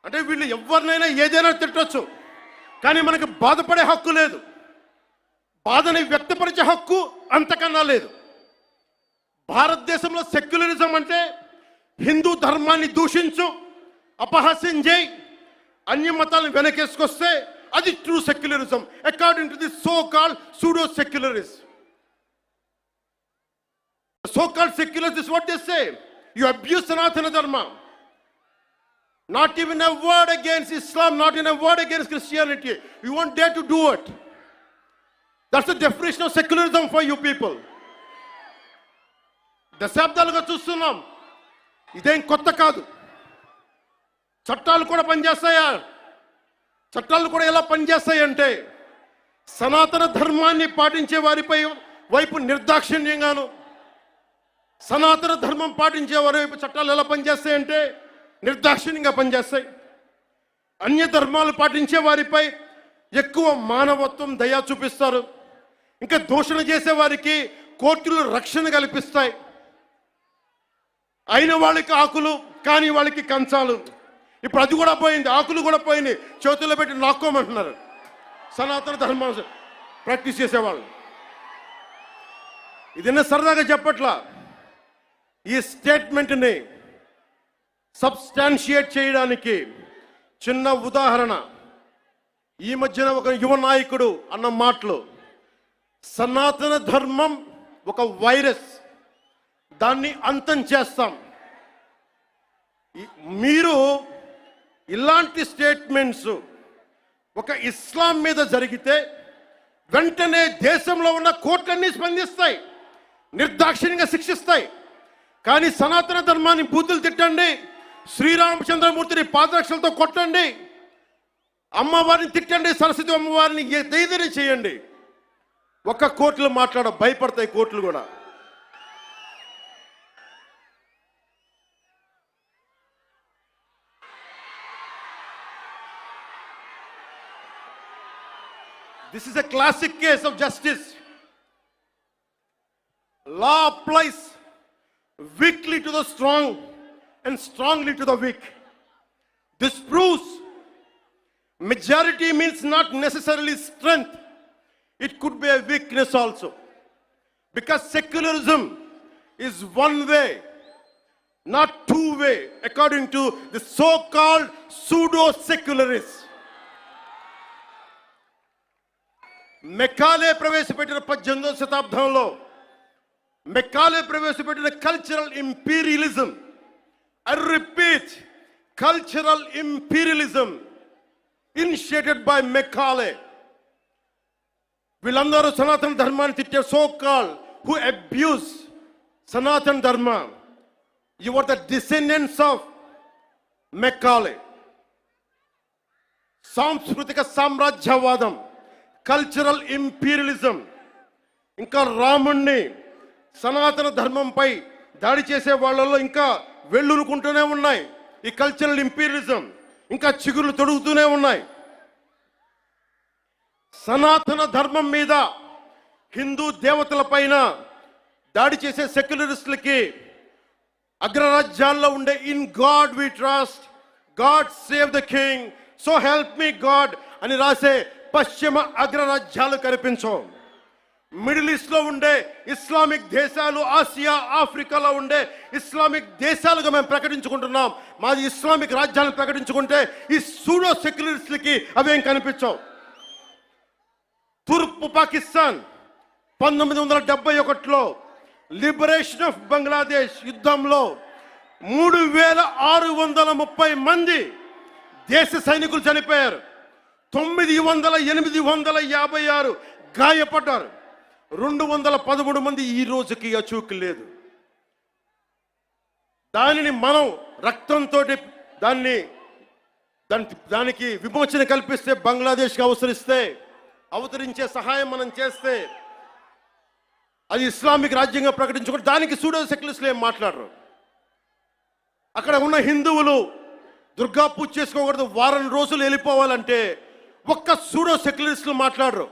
అంటే వీళ్ళు ఎవరినైనా ఏదైనా తిట్టొచ్చు, కానీ మనకి బాధపడే హక్కు లేదు, బాధని వ్యక్తపరిచే హక్కు అంతకన్నా లేదు. భారతదేశంలో సెక్యులరిజం అంటే హిందూ ధర్మాన్ని దూషించు, అపహాస్యం చేయి, అన్య మతాలను వెనకేసుకొస్తే అది true secularism according to the so called pseudo secularist. So called secularists, what they say, you abuse Sanatana Dharma. Not even a word against Islam, not even a word against Christianity. You won't dare to do it. That's the definition of secularism for you people. దశాబ్దాలుగా చూస్తున్నాం, ఇదేం కొత్త కాదు. చట్టాలు కూడా పనిచేస్తాయా? చట్టాలు కూడా ఎలా పనిచేస్తాయి అంటే సనాతన ధర్మాన్ని పాటించే వారిపై వైపు నిర్దాక్షిణ్యంగాను, సనాతన ధర్మం పాటించే వారి వైపు చట్టాలు ఎలా పనిచేస్తాయంటే నిర్దాక్షిణ్యంగా పనిచేస్తాయి. అన్య ధర్మాలు పాటించే వారిపై ఎక్కువ మానవత్వం, దయ చూపిస్తారు. ఇంకా దూషణ చేసే వారికి కోర్టులు రక్షణ కల్పిస్తాయి. అయిన వాళ్ళకి ఆకులు, కాని వాళ్ళకి కంచాలు. ఇప్పుడు అది కూడా పోయింది, ఆకులు కూడా పోయింది, చేతుల్లో పెట్టి నాక్కోమంటున్నారు సనాతన ధర్మం ప్రాక్టీస్ చేసేవాళ్ళు. ఇదన్నా సరదాగా చెప్పట్లా. ఈ స్టేట్మెంట్ని సబ్స్టాన్షియేట్ చేయడానికి చిన్న ఉదాహరణ. ఈ మధ్యన ఒక యువ నాయకుడు అన్న మాటలు, సనాతన ధర్మం ఒక వైరస్, దాన్ని అంతం చేస్తాం. మీరు ఇలాంటి స్టేట్మెంట్స్ ఒక ఇస్లాం మీద జరిగితే వెంటనే దేశంలో ఉన్న కోర్టులన్నీ స్పందిస్తాయి, నిర్దాక్షిణ్యంగా శిక్షిస్తాయి. కానీ సనాతన ధర్మాన్ని బూతులు తిట్టండి, శ్రీరామచంద్రమూర్తిని పాదరక్షలతో కొట్టండి, అమ్మవారిని తిట్టండి, సరస్వతి అమ్మవారిని ఏదైనా చేయండి, ఒక్క కోర్టులు భయపడతాయి కోర్టులు కూడా. This is a classic case of justice. Law applies weakly to the strong and strongly to the weak. This proves majority means not necessarily strength. It could be a weakness also. Because secularism is one way, not two way, according to the so-called pseudo-secularists. Macaulay ప్రవేశపెట్టిన 18వ శతాబ్దంలో Macaulay ప్రవేశపెట్టిన cultural imperialism, I repeat, cultural imperialism initiated by Macaulay. వీళ్ళందరూ సనాతన ధర్మాన్ని తిట్టే so called who abuse Sanatana Dharma, you are the descendants of Macaulay. సాంస్కృతిక సామ్రాజ్యవాదం, cultural imperialism, ఇంకా రాముణ్ణి సనాతన ధర్మంపై దాడి చేసే వాళ్ళలో ఇంకా వెళ్ళునుకుంటూనే ఉన్నాయి ఈ కల్చరల్ ఇంపీరియలిజం, ఇంకా చిగురులు తొడుగుతూనే ఉన్నాయి. సనాతన ధర్మం మీద, హిందూ దేవతల పైన దాడి చేసే సెక్యులరిస్టులకి అగ్రరాజ్యాల్లో ఉండే in God we trust, God save the king, so help me God అని రాసే పశ్చిమ అగ్రరాజ్యాలు కనిపించవు. మిడిల్ ఈస్ట్లో ఉండే ఇస్లామిక్ దేశాలు, ఆసియా, ఆఫ్రికాలో ఉండే ఇస్లామిక్ దేశాలుగా మేము ప్రకటించుకుంటున్నాం. మాది ఇస్లామిక్ రాజ్యాలను ప్రకటించుకుంటే ఈ సూడో సెక్యులరిస్టులకి అవేం కనిపించవు. తూర్పు పాకిస్తాన్ 1971లో లిబరేషన్ ఆఫ్ బంగ్లాదేశ్ యుద్ధంలో 3630 మంది దేశ సైనికులు చనిపోయారు, 856 గాయపడ్డారు, 213 మంది ఈ రోజుకి అచూకు లేదు. దానిని మనం రక్తంతో దానికి విమోచన కల్పిస్తే, బంగ్లాదేశ్కి అవతరించే సహాయం మనం చేస్తే అది ఇస్లామిక్ రాజ్యంగా ప్రకటించుకుంటే దానికి సూడో సెక్యులరిస్టులు ఏం మాట్లాడరు. అక్కడ ఉన్న హిందువులు దుర్గా పూజ చేసుకోకూడదు, వారం రోజులు వెళ్ళిపోవాలంటే ఒక్క సూడో సెక్యులరిస్టులు మాట్లాడరు,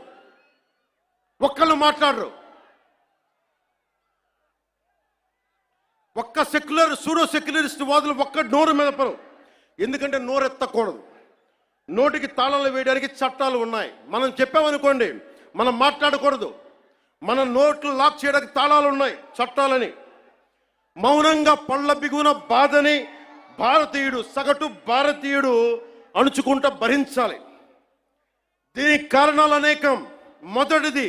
ఒక్కళ్ళు మాట్లాడరు. ఒక్క సూడో సెక్యులరిస్ట్ వాదులు ఒక్క నోరు మెదపరు. ఎందుకంటే నోరెత్తకూడదు. నోటికి తాళాలు వేయడానికి చట్టాలు ఉన్నాయి. మనం చెప్పామనుకోండి, మనం మాట్లాడకూడదు. మన నోట్లు లాక్ చేయడానికి తాళాలు ఉన్నాయి, చట్టాలని. మౌనంగా పళ్ళ బిగున బాధని భారతీయుడు, సగటు భారతీయుడు అణుచుకుంటూ భరించాలి. దీనికి కారణాలు అనేకం. మొదటిది,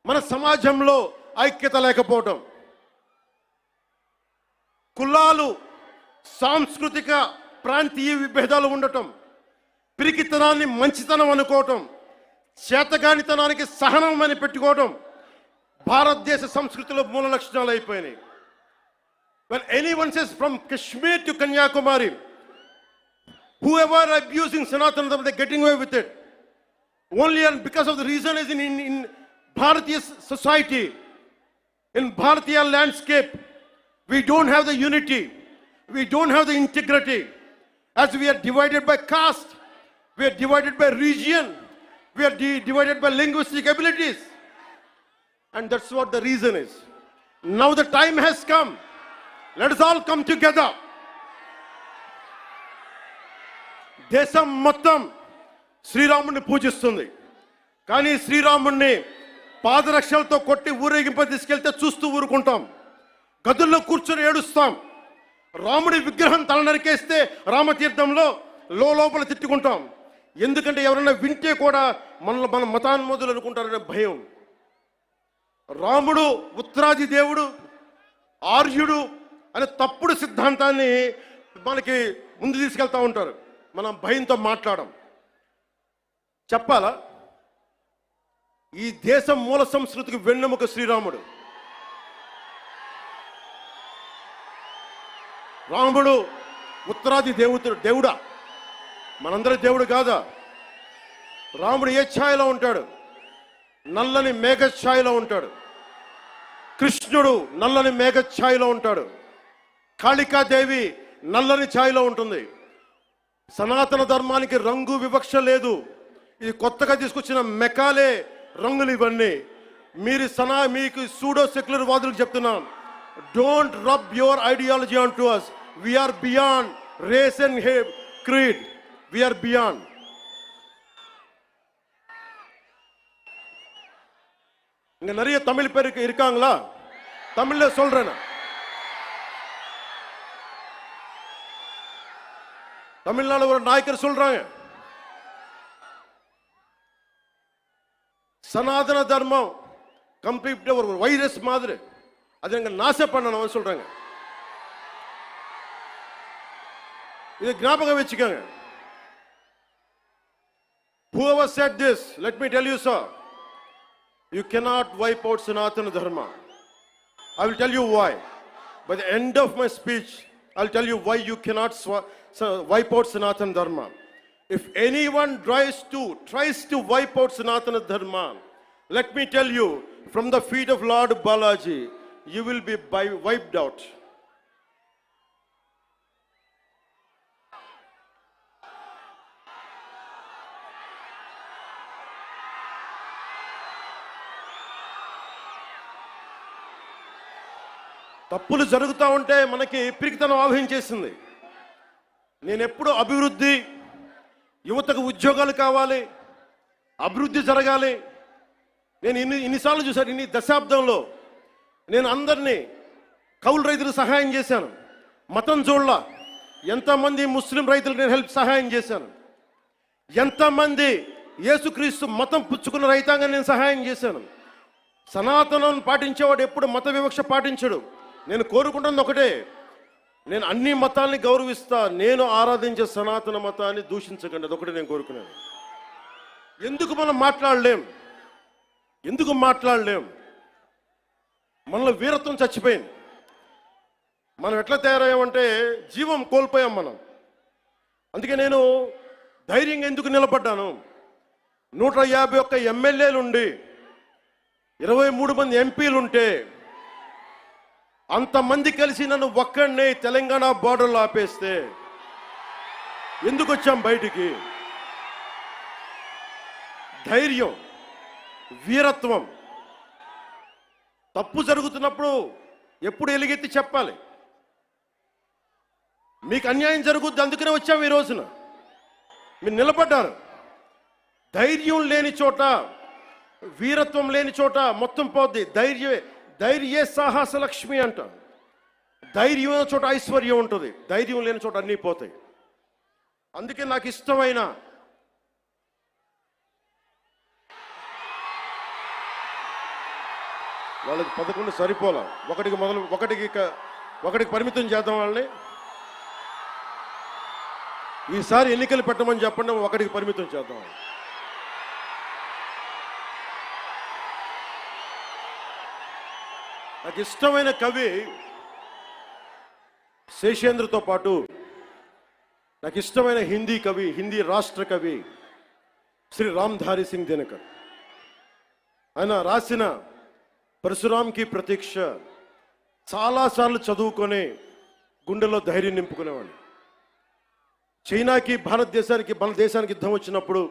మన సమాజంలో ఐక్యత లేకపోవటం. కులాలు, సాంస్కృతిక ప్రాంతీయ విభేదాలు ఉండటం, పిరికితనాన్ని మంచితనం అనుకోవటం, చేతగానితనానికి సహనం అని పెట్టుకోవటం భారతదేశ సంస్కృతిలో మూల లక్షణాలు అయిపోయినాయి. When anyone says from Kashmir to Kanyakumari, whoever abusing Sanatana Dharma, they're getting away with it. Only and because of the reason is in Bharatiya society, in Bharatiya landscape, we don't have the unity, we don't have the integrity. As we are divided by caste, we are divided by region, we are divided by linguistic abilities. And that's what the reason is. Now the time has come. Let us all come together. దేశం మొత్తం శ్రీరాముడిని పూజిస్తుంది. కానీ శ్రీరాముడిని పాదరక్షలతో కొట్టి ఊరేగింప తీసుకెళ్తే చూస్తూ ఊరుకుంటాం. గదుల్లో కూర్చొని ఏడుస్తాం. రాముడి విగ్రహం తల నరికేస్తే రామతీర్థంలో లోపల తిట్టుకుంటాం. ఎందుకంటే ఎవరైనా వింటే కూడా మన మతాన్మోదులు అనుకుంటారనే భయం. రాముడు ఉత్తరాది దేవుడు, ఆర్యుడు అనే తప్పుడు సిద్ధాంతాన్ని మనకి ముందు తీసుకెళ్తా ఉంటారు. మనం భయంతో మాట్లాడం. చెప్పాలా, ఈ దేశం మూల సంస్కృతికి వెన్నెముక శ్రీరాముడు. రాముడు ఉత్తరాది దేవుడా? మనందరి దేవుడు కాదా? రాముడు ఏ ఛాయలో ఉంటాడు? నల్లని మేఘ ఛాయలో ఉంటాడు. కృష్ణుడు నల్లని మేఘ ఛాయలో ఉంటాడు. కాళికాదేవి నల్లని ఛాయలో ఉంటుంది. సనాతన ధర్మానికి రంగు వివక్ష లేదు. ఇది కొత్తగా తీసుకొచ్చిన మెకాలే రంగులు ఇవన్నీ. మీకు సూడో సెక్యులర్ వాదులకు చెప్తున్నాం, don't rub your ideology on to us. We are beyond race and creed. We are beyond. இங்க நிறைய தமிழ் பேர் இருக்காங்களா? தமிழ்ல சொல்றேன். தமிழ்நாடு ஒரு நாயக்கர் சொல்றாங்க, சனாதன தர்மம் கம்ப்ளீட்டா ஒரு வைரஸ் மாதிரி, அதை எங்க நாசம் பண்ணணும் சொல்றாங்க. இது ஞாபகம் வச்சுக்கோங்க. Whoever said this, let me tell you, sir, you cannot wipe out Sanatana Dharma. I will tell you why. By the end of my speech, I'll tell you why you cannot wipe out Sanatana Dharma. If anyone tries to wipe out Sanatana Dharma, let me tell you, from the feet of Lord Balaji, you will be wiped out. తప్పులు జరుగుతూ ఉంటే మనకి పిరికితనం ఆవహించేసింది. నేను ఎప్పుడు అభివృద్ధి, యువతకు ఉద్యోగాలు కావాలి, అభివృద్ధి జరగాలి. నేను ఇన్నిసార్లు చూశాను. ఇన్ని దశాబ్దంలో నేను అందరినీ కౌలు రైతులకు సహాయం చేశాను. మతం చూడలా. ఎంతమంది ముస్లిం రైతులకు నేను సహాయం చేశాను. ఎంతమంది యేసుక్రీస్తు మతం పుచ్చుకున్న రైతాంగాన్ని నేను సహాయం చేశాను. సనాతనం పాటించేవాడు ఎప్పుడు మత వివక్ష పాటించడు. నేను కోరుకుంటున్నది ఒకటే, నేను అన్ని మతాల్ని గౌరవిస్తా, నేను ఆరాధించే సనాతన మతాన్ని దూషించకండి. అదొకటి నేను కోరుకున్నాను. ఎందుకు మనం మాట్లాడలేం? మనలో వీరత్వం చచ్చిపోయింది. మనం ఎట్లా తయారయ్యామంటే జీవం కోల్పోయాం మనం. అందుకే నేను ధైర్యంగా ఎందుకు నిలబడ్డాను? 151 ఎమ్మెల్యేలుండి 23 మంది ఎంపీలుంటే అంతమంది కలిసి నన్ను ఒక్కడినే తెలంగాణ బార్డర్లో ఆపేస్తే ఎందుకు వచ్చాం బయటికి? ధైర్యం, వీరత్వం. తప్పు జరుగుతున్నప్పుడు ఎప్పుడు ఎలుగెత్తి చెప్పాలి. మీకు అన్యాయం జరుగుద్ది, అందుకనే వచ్చాము ఈ రోజున. మీరు నిలబడ్డారు. ధైర్యం లేని చోట, వీరత్వం లేని చోట మొత్తం పోద్ది. ధైర్యే సాహస లక్ష్మి అంట. ధైర్యం ఉన్న చోట ఐశ్వర్యం ఉంటుంది, ధైర్యం లేని చోట అన్నీ పోతాయి. అందుకే నాకు ఇష్టమైన వాళ్ళకి 11 సరిపోలా, ఒకటికి పరిమితం చేద్దాం వాళ్ళని. ఈసారి ఎన్నికలు పెట్టమని చెప్పండి, ఒకటికి పరిమితం చేద్దాం. నాకు ఇష్టమైన కవి శేషేంద్రతో పాటు నాకు ఇష్టమైన హిందీ కవి, హిందీ రాష్ట్ర కవి శ్రీ రామ్ధారి సింగ్ దినకర్. ఆయన రాసిన పరశురాంకి ప్రతీక్ష చాలాసార్లు చదువుకొని గుండెలో ధైర్యం నింపుకునేవాడిని. చైనాకి మన దేశానికి యుద్ధం వచ్చినప్పుడు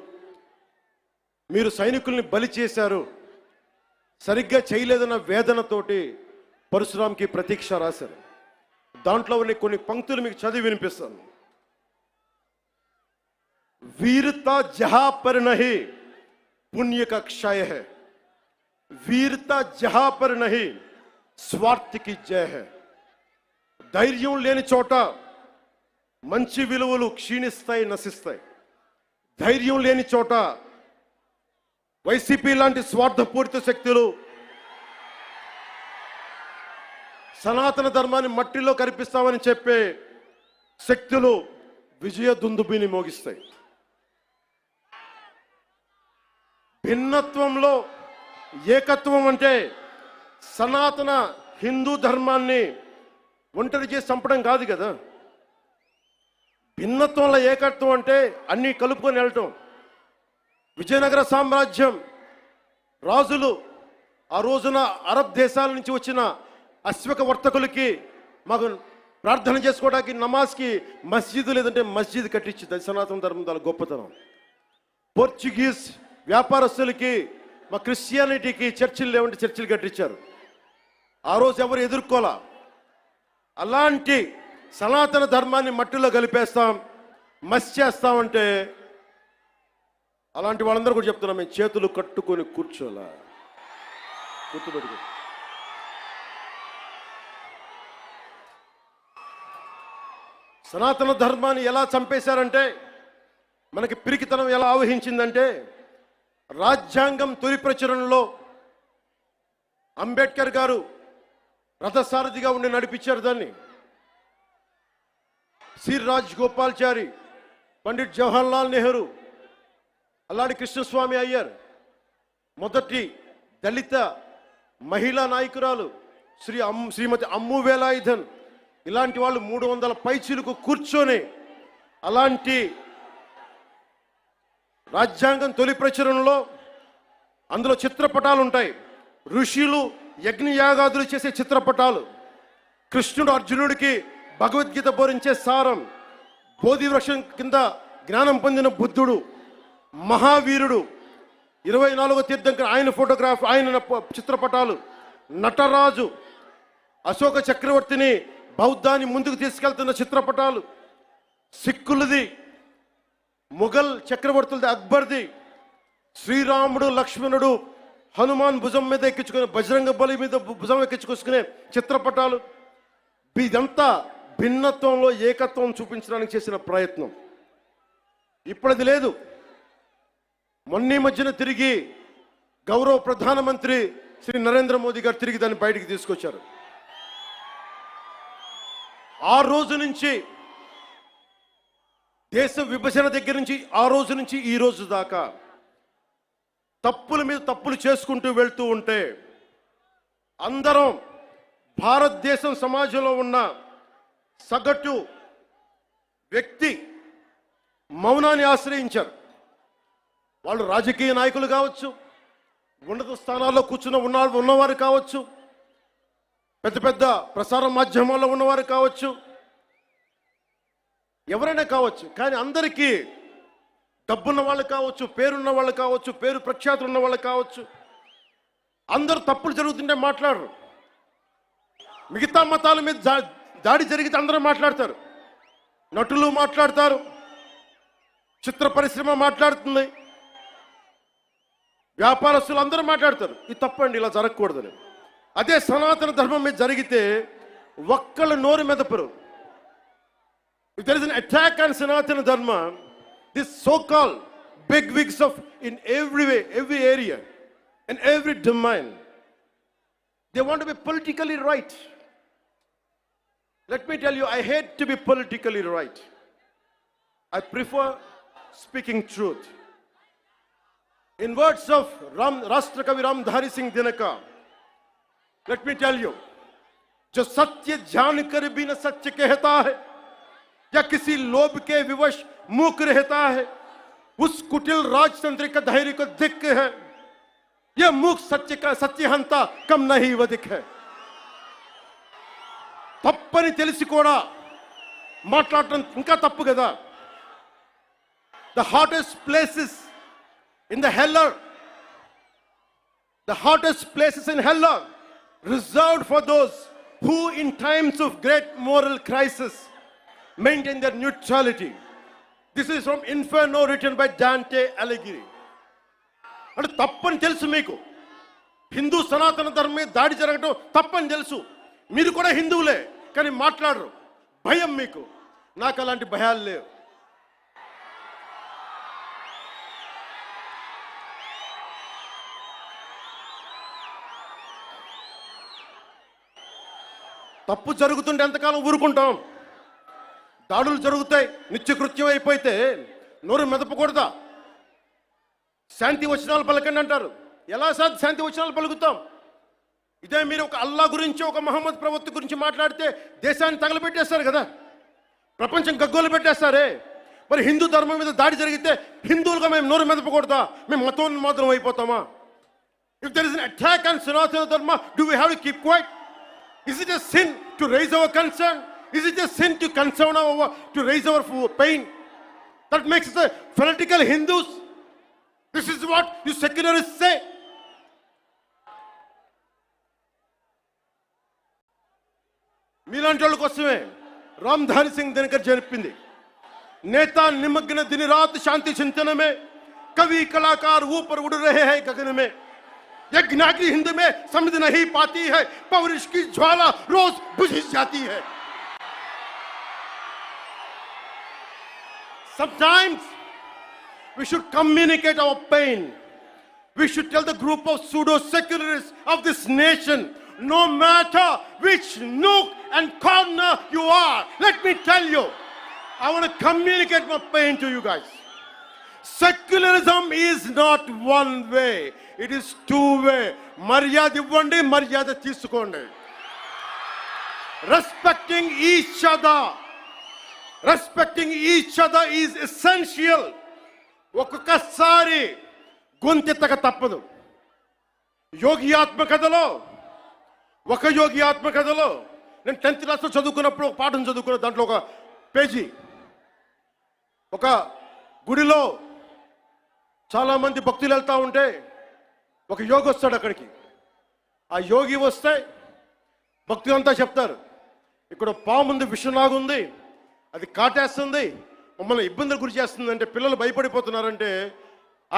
మీరు సైనికుల్ని బలి చేశారు, సరిగ్గా చేయలేదన్న వేదనతోటి పరశురాంకి ప్రతీక్ష రాశారు. దాంట్లో ఉన్న కొన్ని పంక్తులు మీకు చదివి వినిపిస్తాను. वीरता जहां पर नहीं पुण्य का क्षय है, वीरता जहां पर नहीं స్వార్థ కి జయ హై. ధైర్యం లేని చోట మంచి విలువలు క్షీణిస్తాయి, నశిస్తాయి. ధైర్యం లేని చోట వైసీపీ లాంటి స్వార్థపూరిత శక్తులు సనాతన ధర్మాన్ని మట్టిలో కరిపిస్తామని చెప్పే శక్తులు విజయ దుందుబిని మోగిస్తాయి. భిన్నత్వంలో ఏకత్వం అంటే సనాతన హిందూ ధర్మాన్ని ఒంటరి చేసి చంపడం కాదు కదా. భిన్నత్వంలో ఏకత్వం అంటే అన్నీ కలుపుకొని వెళ్ళటం. విజయనగర సామ్రాజ్యం రాజులు ఆ రోజున అరబ్ దేశాల నుంచి వచ్చిన అశ్వక వర్తకులకి మాకు ప్రార్థన చేసుకోవడానికి నమాజ్కి మస్జిద్ లేదంటే మస్జిద్ కట్టించింది. సనాతన ధర్మం దాని గొప్పతనం. పోర్చుగీస్ వ్యాపారస్తులకి మా క్రిస్టియానిటీకి చర్చిలు లేవంటే చర్చిలు కట్టించారు. ఆ రోజు ఎవరు ఎదుర్కోలా. అలాంటి సనాతన ధర్మాన్ని మట్టిలో కలిపేస్తాం, మస్ చేస్తామంటే అలాంటి వాళ్ళందరూ కూడా చెప్తున్నాం, మేము చేతులు కట్టుకొని కూర్చోలా. గుర్తుపెట్టుకో. సనాతన ధర్మాన్ని ఎలా చంపేశారంటే, మనకి పిరికితనం ఎలా ఆవహించిందంటే, రాజ్యాంగం తొలి ప్రచురణలో అంబేద్కర్ గారు రథసారథిగా ఉండి నడిపించారు దాన్ని. సి రాజగోపాల్చారి, పండిట్ జవహర్లాల్ నెహ్రూ, అల్లాడి కృష్ణస్వామి అయ్యర్, మొదటి దళిత మహిళా నాయకురాలు శ్రీమతి అమ్ము వేలాయుధన్, ఇలాంటి వాళ్ళు 300 పైచీలకు కూర్చొని అలాంటి రాజ్యాంగం తొలి ప్రచురణలో అందులో చిత్రపటాలు ఉంటాయి. ఋషులు యజ్ఞయాగాదులు చేసే చిత్రపటాలు, కృష్ణుడు అర్జునుడికి భగవద్గీత బోధించే సారం, బోధి వృక్షం కింద జ్ఞానం పొందిన బుద్ధుడు, మహావీరుడు, 24వ తీర్థంకర్ ఆయన ఫోటోగ్రాఫ్, ఆయన చిత్రపటాలు, నటరాజు, అశోక చక్రవర్తిని బౌద్ధాన్ని ముందుకు తీసుకెళ్తున్న చిత్రపటాలు, సిక్కులది, ముఘల్ చక్రవర్తులది, అక్బర్ది, శ్రీరాముడు లక్ష్మణుడు హనుమాన్ భుజం మీద ఎక్కించుకునే, బజరంగ బలి మీద భుజం ఎక్కించుకొసుకునే చిత్రపటాలు. ఇదంతా భిన్నత్వంలో ఏకత్వం చూపించడానికి చేసిన ప్రయత్నం. ఇప్పుడది లేదు. మొన్న మధ్యన తిరిగి గౌరవ ప్రధానమంత్రి శ్రీ నరేంద్ర మోదీ గారు తిరిగి దాన్ని బయటికి తీసుకొచ్చారు. ఆ రోజు నుంచి, దేశ విభజన దగ్గర నుంచి ఆ రోజు నుంచి ఈ రోజు దాకా తప్పుల మీద తప్పులు చేసుకుంటూ వెళ్తూ ఉంటే అందరం భారతదేశం సమాజంలో ఉన్న సగటు వ్యక్తి మౌనాన్ని ఆశ్రయించారు. వాళ్ళు రాజకీయ నాయకులు కావచ్చు, ఉన్నత స్థానాల్లో ఉన్నవారు కావచ్చు, పెద్ద పెద్ద ప్రసార మాధ్యమాల్లో ఉన్నవారు కావచ్చు, ఎవరైనా కావచ్చు. కానీ అందరికీ డబ్బున్న వాళ్ళు కావచ్చు, పేరున్న వాళ్ళు కావచ్చు, పేరు ప్రఖ్యాతులు ఉన్న వాళ్ళు కావచ్చు, అందరూ తప్పులు జరుగుతుంటే మాట్లాడరు. మిగతా మతాల మీద దాడి జరిగితే అందరూ మాట్లాడతారు. నటులు మాట్లాడతారు, చిత్ర పరిశ్రమ మాట్లాడుతుంది, వ్యాపారస్తులు అందరూ మాట్లాడతారు. ఇది తప్పండి, ఇలా జరగకూడదని. అదే సనాతన ధర్మం మీద జరిగితే ఒక్కళ్ళ నోరు మెదపరు. If there is an attack on Sanatana Dharma, this so-called big wigs of in every way, every area, and every domain, they want to be politically right. Let me tell you, I hate to be politically right. I prefer speaking truth. In words of Rashtrakavi Ramdhari Singh Dinaka, let me tell you, जो सत्य जानकर भी न सत्य कहता है या किसी लोभ के विवश मूक रहता है, उस कुटिल राजतंत्र का धैर्य को दिक्क है. यह मूक सत्य का सत्यहंता कम नहीं वधिक है. తప్పని తెలిసి కూడా మాట్లాడటం ఇంకా తప్పు కదా. The hottest places in the hell are reserved for those who in times of great moral crisis maintain their neutrality. This is from Inferno written by Dante Alighieri. అంటే తప్పని తెలుసు మీకు, హిందూ సనాతన ధర్మం మీద దాడి జరగడం తప్పని తెలుసు, మీరు కూడా హిందువులే కానీ మాట్లాడరు, భయం మీకు. నాకు అలాంటి భయాలు లేవు. తప్పు జరుగుతుంటే ఎంతకాలం ఊరుకుంటాం? దాడులు జరుగుతాయి, నిత్యకృత్యం అయిపోతే నోరు మెదపకూడదా? శాంతి వచనాలు పలకండి అంటారు. ఎలా శాంతి వచనాలు పలుకుతాం? ఇదే మీరు ఒక అల్లా గురించి, ఒక మహమ్మద్ ప్రవక్త గురించి మాట్లాడితే దేశాన్ని తగలబెట్టేస్తారు కదా, ప్రపంచం గగ్గోలు పెట్టేస్తారే. మరి హిందూ ధర్మం మీద దాడి జరిగితే హిందువులుగా మేము నోరు మెదపకూడదా? మేము మతోన్మాదం అయిపోతామా? If there is an attack on Sanatana Dharma, do we have to keep quiet? Is it a sin to raise our concern? Is it a sin to concern to raise our pain? That makes us a fanatical Hindus. This is what you secularists say. మీలాంటి వాళ్ళ కోసమే రామ్ధారి సింగ్ దినకర్ చెప్పింది, నేతా నిమగ్న दिन रात शांति चिंतन में, कवि कलाकार ऊपर उड़ रहे हैं गगन में. एक नागरी हिंद में समझ नहीं पाती है, पौरुष की ज्वाला रोज बुझ जाती है. Sometimes we should communicate our pain. We should tell the group of pseudo-secularists of this nation, no matter which nook and corner you are, let me tell you, I want to communicate my pain to you guys. Secularism is not one way, it is two way. మర్యాద ఇవ్వండి, మర్యాద తీసుకోండి. Respecting each other is essential. ఒక్కొక్కసారి గొంతెత్తక తప్పదు. యోగి ఆత్మకథలో నేను 10th క్లాస్లో చదువుకున్నప్పుడు ఒక పాఠం చదువుకున్న, దాంట్లో ఒక పేజీ, ఒక గుడిలో చాలామంది భక్తులు వెళ్తూ ఉంటే ఒక యోగి వస్తాడు అక్కడికి. ఆ యోగి వస్తే భక్తులంతా చెప్తారు, ఇక్కడ పాముంది, విషనాగుంది, అది కాటేస్తుంది, మమ్మల్ని ఇబ్బందులు గురి చేస్తుంది అంటే పిల్లలు భయపడిపోతున్నారంటే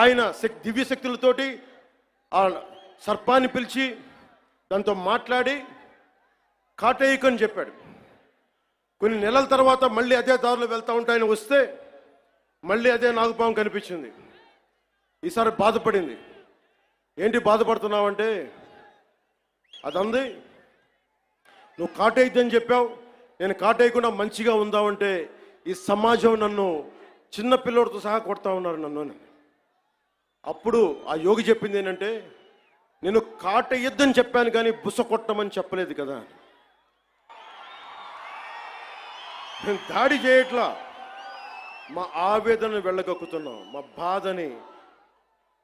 ఆయన దివ్య శక్తులతోటి ఆ సర్పాన్ని పిలిచి దాంతో మాట్లాడి కాటేయకని చెప్పాడు. కొన్ని నెలల తర్వాత మళ్ళీ అదే దారిలో వెళ్తూ ఉంటే ఆయన వస్తే మళ్ళీ అదే నాగుపాము కనిపించింది. ఈసారి బాధపడింది. ఏంటి బాధపడుతున్నావంటే, అదంది, నువ్వు కాటేయద్దని చెప్పావు, నేను కాటేయకుండా మంచిగా ఉందామంటే ఈ సమాజం నన్ను చిన్న పిల్లోడితో సహా కొడతా ఉన్నారు నన్ను. అప్పుడు ఆ యోగి చెప్పింది ఏంటంటే, నేను కాటేయద్దని చెప్పాను కానీ బుస కొట్టమని చెప్పలేదు కదా. నేను దాడి చేయట్లా, మా ఆవేదనను వెళ్ళగక్కుతున్నాం, మా బాధని,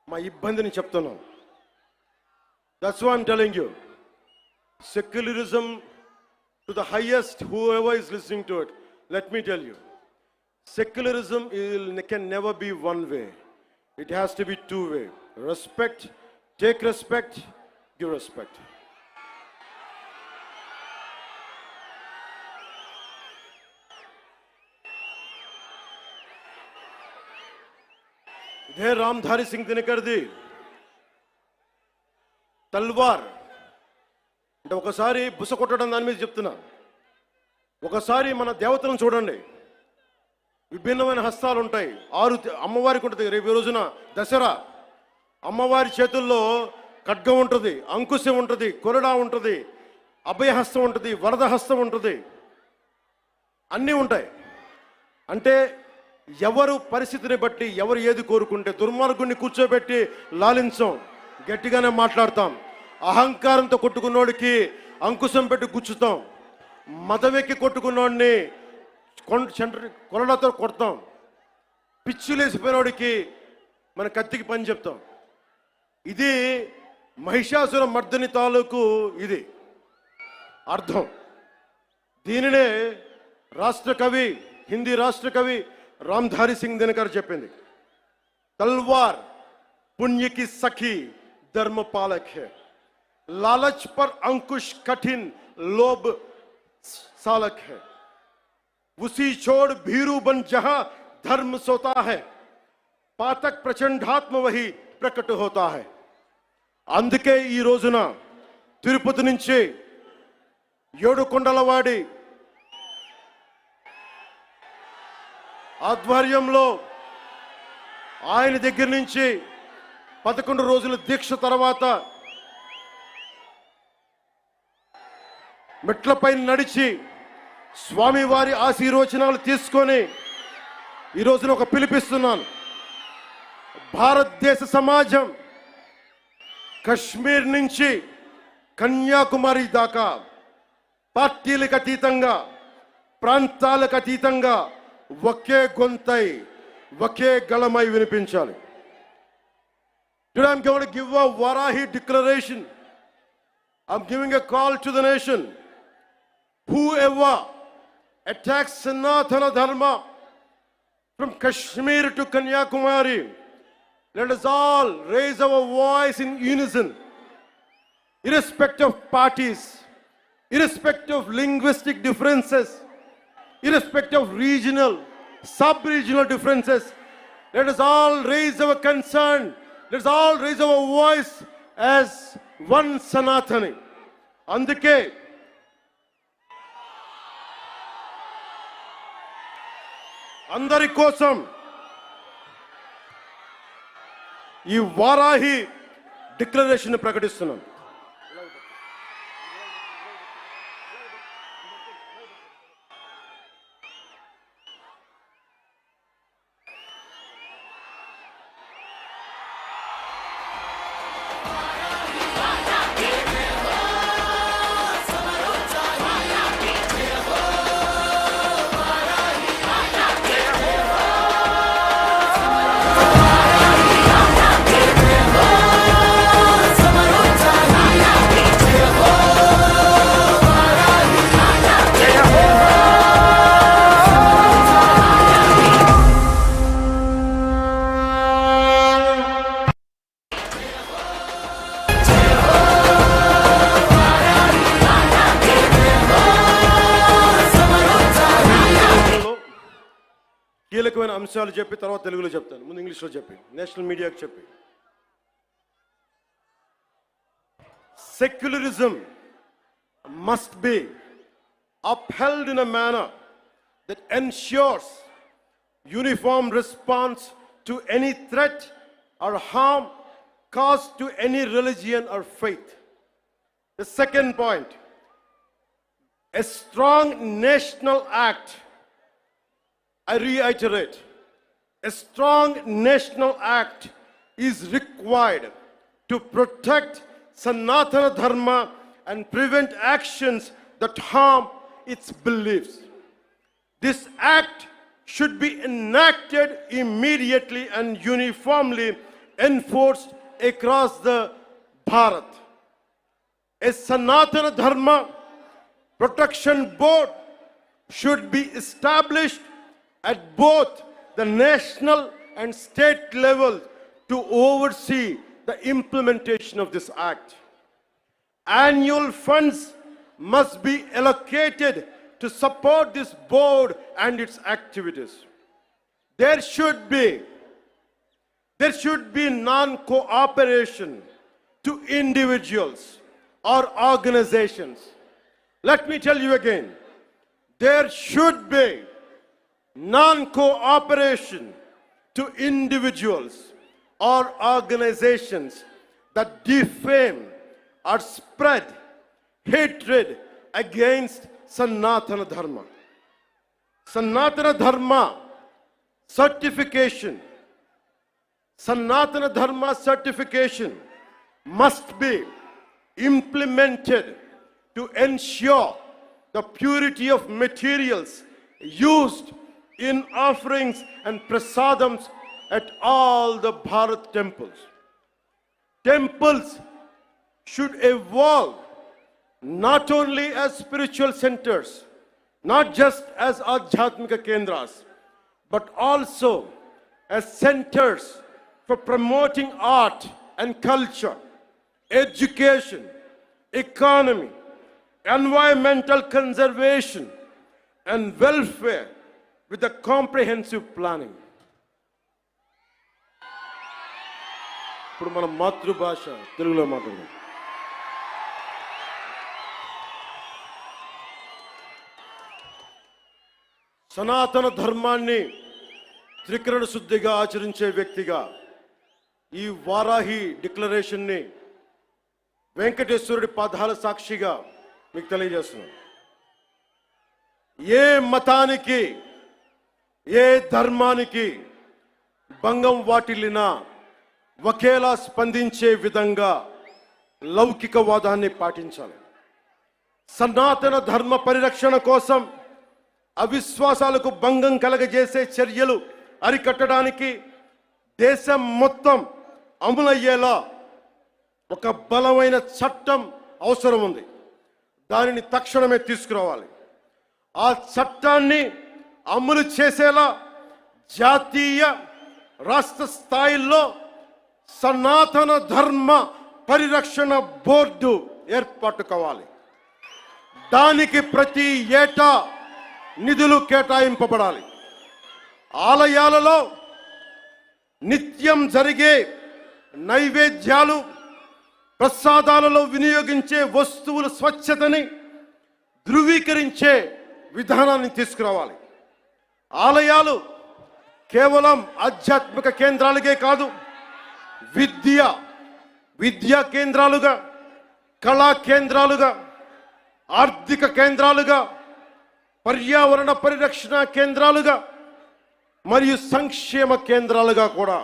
మా ఇబ్బందిని చెప్తున్నాం. That's why I'm telling you, secularism to the highest, whoever is listening to it, let me tell you, secularism can never be one way. It has to be two way. Respect, take respect, give respect. ఇదే రామ్ధారి సింగ్ దినకర్ది తల్వార్. అంటే ఒకసారి బుస కొట్టడం దాని మీద చెప్తున్నా. ఒకసారి మన దేవతలను చూడండి, విభిన్నమైన హస్తాలు ఉంటాయి. 6 అమ్మవారికి ఉంటుంది. రేపు రోజున దసరా, అమ్మవారి చేతుల్లో ఖడ్గం ఉంటుంది, అంకుశం ఉంటుంది, కొరడా ఉంటుంది, అభయహస్తం ఉంటుంది, వరద హస్తం ఉంటుంది, అన్నీ ఉంటాయి. అంటే ఎవరు పరిస్థితిని బట్టి ఎవరు ఏది కోరుకుంటే, దుర్మార్గుడిని కూర్చోబెట్టి లాలించం, గట్టిగానే మాట్లాడతాం. అహంకారంతో కొట్టుకున్నోడికి అంకుశం పెట్టి గుచ్చుతాం. మదవెక్కి కొట్టుకున్నోడిని కొరడాతో కొడతాం. పిచ్చులేసిపోయినోడికి మన కత్తికి పని చెప్తాం. ఇది మహిషాసుర మర్దని తాలూకు ఇది అర్థం. దీనినే రాష్ట్ర కవి, హిందీ రాష్ట్ర కవి రామ్ధారి సింగ్ దినకర్ చెప్పింది. తల్వార్ पुण्य की सखी धर्म पालक है, लालच पर अंकुश कठिन लोभ सालक है, उसी छोड़ भीरू बन जहां धर्म सोता है, पातक प्रचंडात्म वही प्रकट होता है. అందుకే ఈ రోజున తిరుపతి నుంచి ఏడుకొండలవాడి ఆధ్వర్యంలో ఆయన దగ్గర నుంచి 11 రోజుల దీక్ష తర్వాత మెట్లపై నడిచి స్వామివారి ఆశీర్వచనాలు తీసుకొని ఈ రోజున ఒక పిలిపిస్తున్నాను. భారతదేశ సమాజం కశ్మీర్ నుంచి కన్యాకుమారి దాకా పార్టీలకు అతీతంగా, ప్రాంతాలకు అతీతంగా ఒకే గొంతై, ఒకే గళమై వినిపించాలి. Today I'm going to give a Varahi declaration. I'm giving a call to the nation. Whoever attacks Sanatana Dharma from Kashmir to Kanyakumari, let us all raise our voice in unison, irrespective of parties, irrespective of linguistic differences, irrespective of regional, sub-regional differences. Let us all raise our concern. Let us all raise our voice as one Sanatani. అందుకే అందరి కోసం ఈ Varahi declaration ప్రకటిస్తున్నాం. కీలకమైన అంశాలు చెప్పి తర్వాత తెలుగులో చెప్తాను. ముందు ఇంగ్లీష్లో చెప్పి నేషనల్ మీడియాకి చెప్పి. Secularism must be upheld in a manner that ensures uniform response to any threat or harm caused to any religion or faith. The second point, a strong national act. I reiterate, a strong national act is required to protect Sanatana Dharma and prevent actions that harm its beliefs. This act should be enacted immediately and uniformly enforced across the Bharat. A Sanatana Dharma Protection Board should be established at both the national and state level to oversee the implementation of this act. Annual funds must be allocated to support this board and its activities. There should be There should be non-cooperation to individuals or organizations. Let me tell you again, there should be non-cooperation to individuals or organizations that defame or spread hatred against Sanatana Dharma. Sanatana Dharma certification must be implemented to ensure the purity of materials used in offerings and prasadams at all the Bharat temples. Temples should evolve not only as spiritual centers, not just as Adhyatmika Kendras, but also as centers for promoting art and culture, education, economy, environmental conservation, and welfare with a comprehensive planning. ఇప్పుడు మన మాతృభాష తెలుగులో మాట్లాడదాం. సనాతన ధర్మాన్ని త్రికరణ శుద్ధిగా ఆచరించే వ్యక్తిగా ఈ వారాహి డిక్లరేషన్ని వెంకటేశ్వరుడి పాదాల సాక్షిగా మీకు తెలియజేస్తున్నాను. ఏ మతానికి, ఏ ధర్మానికి భంగం వాటిల్లినా ఒకేలా స్పందించే విధంగా లౌకికవాదాన్ని పాటించాలి. సనాతన ధర్మ పరిరక్షణ కోసం అవిశ్వాసాలకు భంగం కలగజేసే చర్యలు అరికట్టడానికి దేశం మొత్తం అమలయ్యేలా ఒక బలమైన చట్టం అవసరం ఉంది. దానిని తక్షణమే తీసుకురావాలి. ఆ చట్టాన్ని అమలు చేసేలా జాతీయ, రాష్ట్ర స్థాయిల్లో సనాతన ధర్మ పరిరక్షణ బోర్డు ఏర్పాటు కావాలి. దానికి ప్రతి ఏటా నిధులు కేటాయింపబడాలి. ఆలయాలలో నిత్యం జరిగే నైవేద్యాలు, ప్రసాదాలలో వినియోగించే వస్తువుల స్వచ్ఛతని ధృవీకరించే విధానాన్ని తీసుకురావాలి. ఆలయాలు కేవలం ఆధ్యాత్మిక కేంద్రాలుగే కాదు, విద్యా కేంద్రాలుగా, కళా కేంద్రాలుగా, ఆర్థిక కేంద్రాలుగా, పర్యావరణ పరిరక్షణ కేంద్రాలుగా మరియు సంక్షేమ కేంద్రాలుగా కూడా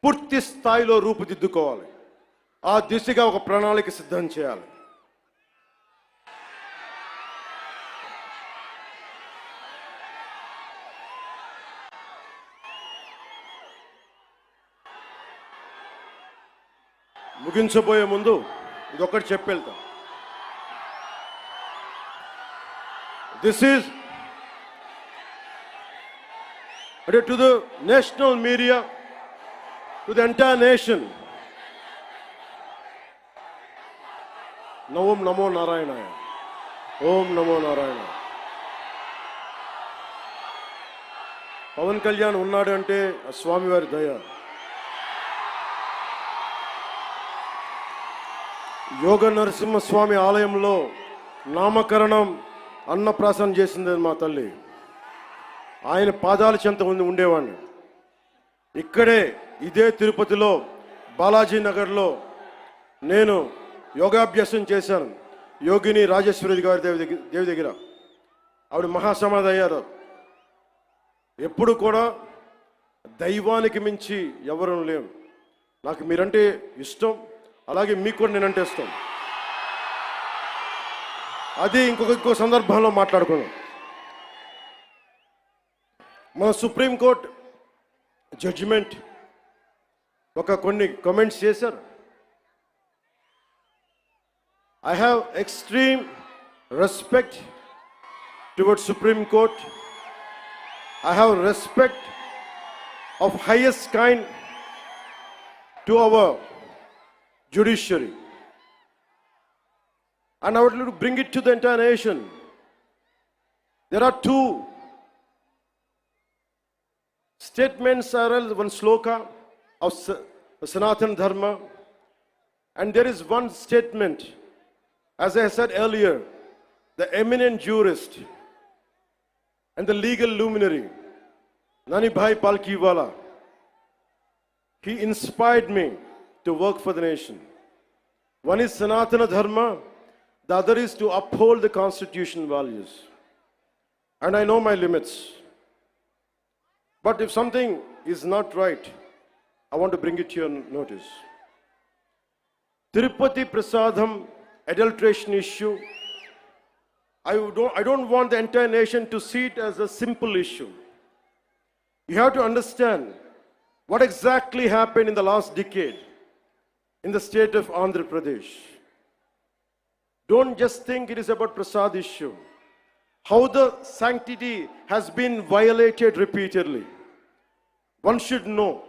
పూర్తి స్థాయిలో రూపుదిద్దుకోవాలి. ఆ దిశగా ఒక ప్రణాళిక సిద్ధం చేయాలి. ముగించబోయే ముందు ఇదొకటి చెప్పెళ్తా. This is to the national media, to the entire nation. Om Namo Narayana. Om Namo Narayana. Pawan Kalyan ఉన్నాడు అంటే ఆ స్వామివారి దయ. యోగ నరసింహస్వామి ఆలయంలో నామకరణం, అన్నప్రాసన చేసింది మా తల్లి. ఆయన పాదాల చెంత ఉండేవాడిని. ఇక్కడే ఇదే తిరుపతిలో బాలాజీ నగర్లో నేను యోగాభ్యాసం చేశాను. యోగిని రాజేశ్వరి గారి దేవి దగ్గర ఆవిడ మహాసమాధి అయ్యారు. ఎప్పుడు కూడా దైవానికి మించి ఎవరు లేము. నాకు మీరంటే ఇష్టం, అలాగే మీకు కూడా నేనంటే ఇష్టం. అది ఇంకో సందర్భంలో మాట్లాడుకున్నాం. మన సుప్రీంకోర్టు జడ్జిమెంట్ కొన్ని కామెంట్స్ చేశారు. I have extreme respect towards supreme court. I have respect of highest kind to our judiciary, and I would like to bring it to the entire nation. There are two statements, one sloka of Sanatana Dharma. And there is one statement, as I said earlier, the eminent jurist and the legal luminary, Nani Bhai Palkiwala, he inspired me to work for the nation. One is Sanatana Dharma, the other is to uphold the constitution values. And I know my limits. But if something is not right, I want to bring it to your notice. Tirupati Prasadam adulteration issue, I don't want the entire nation to see it as a simple issue. You have to understand what exactly happened in the last decade in the state of Andhra Pradesh. Don't just think it is about Prasad issue. How the sanctity has been violated repeatedly. One should know.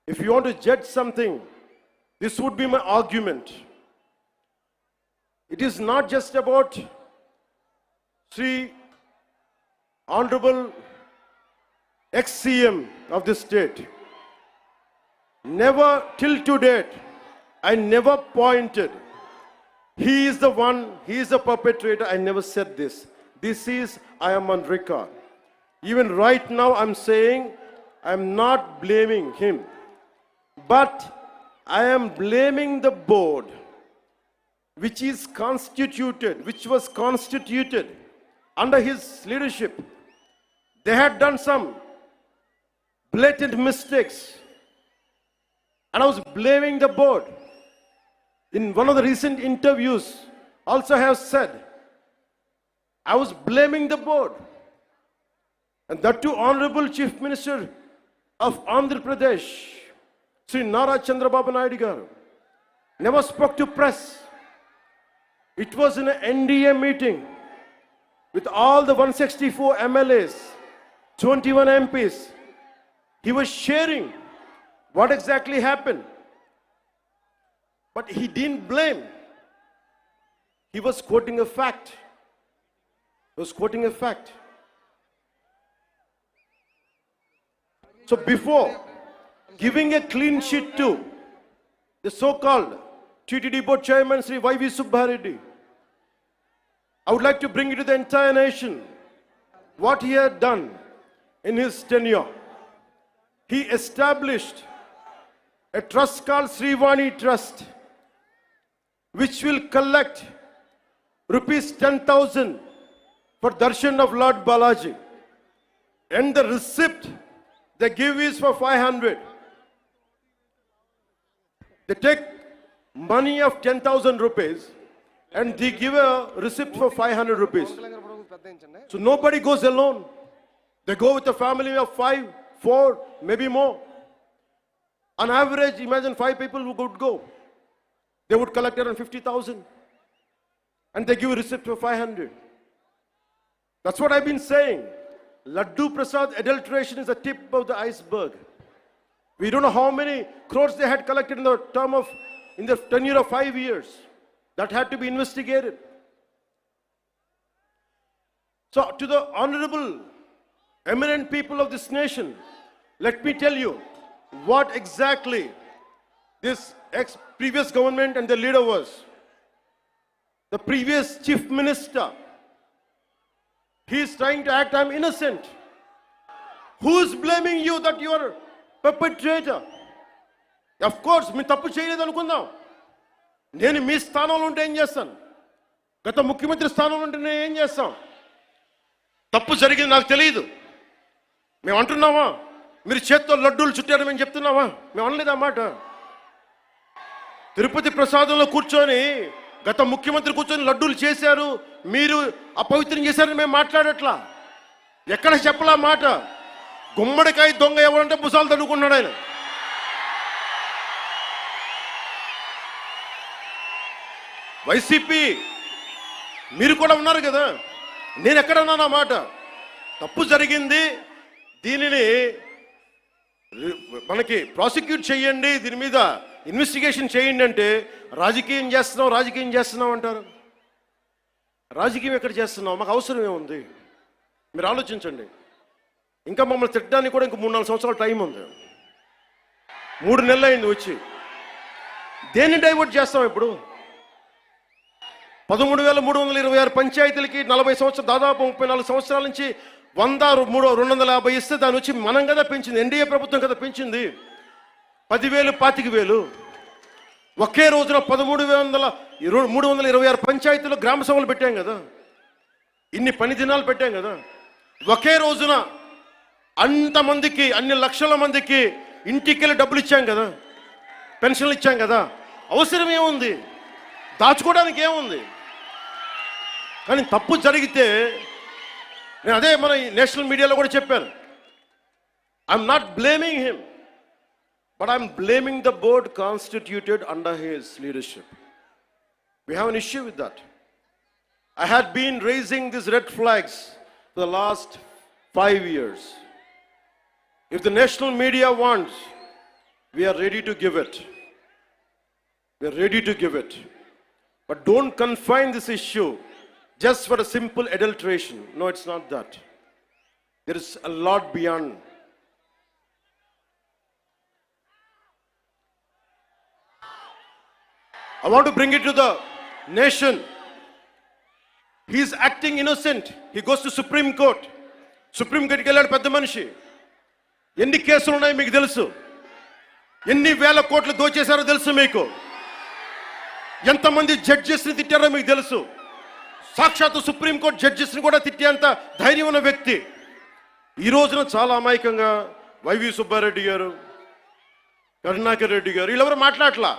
If you want to judge something, this would be my argument. It is not just about Sri Honorable ex-CM of this state. Never till to date, I never pointed. He is the one, he is the perpetrator. I never said this. This is, I am on record. Even right now, I'm saying, I'm not blaming him. But I am blaming the board, which was constituted under his leadership. They had done some blatant mistakes. And I was blaming the board. In one of the recent interviews, also have said, I was blaming the board. And that too, Honorable Chief Minister of Andhra Pradesh, Sri Nara Chandrababu Naidu garu, never spoke to press. It was in an NDA meeting with all the 164 MLAs, 21 MPs. He was sharing what exactly happened. But he didn't blame. He was quoting a fact. He was quoting a fact. So before giving a clean sheet to the so-called TTD board chairman, Sri Y.V. Subbareddy, I would like to bring it to the entire nation what he had done in his tenure. He established a trust called Srivani Trust, which will collect rupees 10,000 for darshan of Lord Balaji. And the receipt they give is for 500. They take money of 10,000 rupees and they give a receipt for 500 rupees. So nobody goes alone. They go with a family of 5, 4, maybe more. On average, imagine 5 people who would go. They would collect around 50,000. And they give a receipt for 500. That's what I've been saying. Laddu Prasad adulteration is the tip of the iceberg. We don't know how many crores they had collected in the tenure of 5 years. That had to be investigated. So to the honorable, eminent people of this nation, let me tell you what exactly this previous government and the leader was. The previous chief minister, he is trying to act, I'm innocent. Who is blaming you that you are a perpetrator? Of course, me tappu cheyaledu anukundam. Nenu mee sthanamlo unte em chestanu? Gata mukhyamantri sthanamlo unte nenu em chestam? తప్పు జరిగింది నాకు తెలియదు. మేము అంటున్నామా? మీరు చేత్తో లడ్డూలు చుట్టారు మేము చెప్తున్నామా? మేము అనలేదు ఆ మాట. తిరుపతి ప్రసాదంలో కూర్చొని గత ముఖ్యమంత్రి కూర్చొని లడ్డూలు చేశారు, మీరు అపవిత్రం చేశారని మేము మాట్లాడట్లా. ఎక్కడ చెప్పలా మాట. గుమ్మడికాయ దొంగ ఎవరంటే భుజాలు తడుకున్నాడు ఆయన. వైసీపీ మీరు కూడా ఉన్నారు కదా. నేను ఎక్కడన్నా నా మాట. తప్పు జరిగింది, దీనిని మనకి ప్రాసిక్యూట్ చేయండి, దీని మీద ఇన్వెస్టిగేషన్ చేయండి అంటే రాజకీయం చేస్తున్నాం అంటారు. రాజకీయం ఎక్కడ చేస్తున్నాం? మాకు అవసరం ఏముంది? మీరు ఆలోచించండి. ఇంకా మమ్మల్ని తిట్టడానికి కూడా ఇంకా 3-4 సంవత్సరాల టైం ఉంది. 3 నెలలు అయింది వచ్చి. దేన్ని డైవర్ట్ చేస్తాం ఇప్పుడు? 13,326 పంచాయతీలకి 40 సంవత్సరాలు, దాదాపు 34 సంవత్సరాల నుంచి 250 ఇస్తే దాని వచ్చి మనం కదా పెంచింది, ఎన్డీఏ ప్రభుత్వం కదా పెంచింది. 10,000, 25,000 ఒకే రోజున 13,326 పంచాయతీలో గ్రామ సభలు పెట్టాం కదా, ఇన్ని పని దినాలు పెట్టాం కదా. ఒకే రోజున అంతమందికి, అన్ని లక్షల మందికి ఇంటికెళ్ళి డబ్బులు ఇచ్చాం కదా, పెన్షన్లు ఇచ్చాం కదా. అవసరం ఏముంది? దాచుకోవడానికి ఏముంది? కానీ తప్పు జరిగితే నేను అదే మన నేషనల్ మీడియాలో కూడా చెప్పాను. I'm not blaming him, but I'm blaming the board constituted under his leadership. We have an issue with that. I had been raising these red flags for the last 5 years. If the national media wants, we are ready to give it. We are ready to give it. But don't confine this issue just for a simple adulteration. No, it's not that. There is a lot beyond. I want to bring it to the nation. He is acting innocent. He goes to Supreme Court. Supreme Court కి వెళ్ళాడు పెద్ద మనిషి. ఎన్ని కేసులు ఉన్నాయో మీకు తెలుసు. ఎన్ని వేల కోట్లు దోచేశారో తెలుసు మీకు. ఎంతమంది జడ్జెస్ని తిట్టారో మీకు తెలుసు. సాక్షాత్తు సుప్రీంకోర్టు జడ్జెస్ని కూడా తిట్టేంత ధైర్యం ఉన్న వ్యక్తి. ఈ రోజున చాలా అమాయకంగా వైవి సుబ్బారెడ్డి గారు, కరుణాకర్ రెడ్డి గారు వీళ్ళెవరు మాట్లాడలా.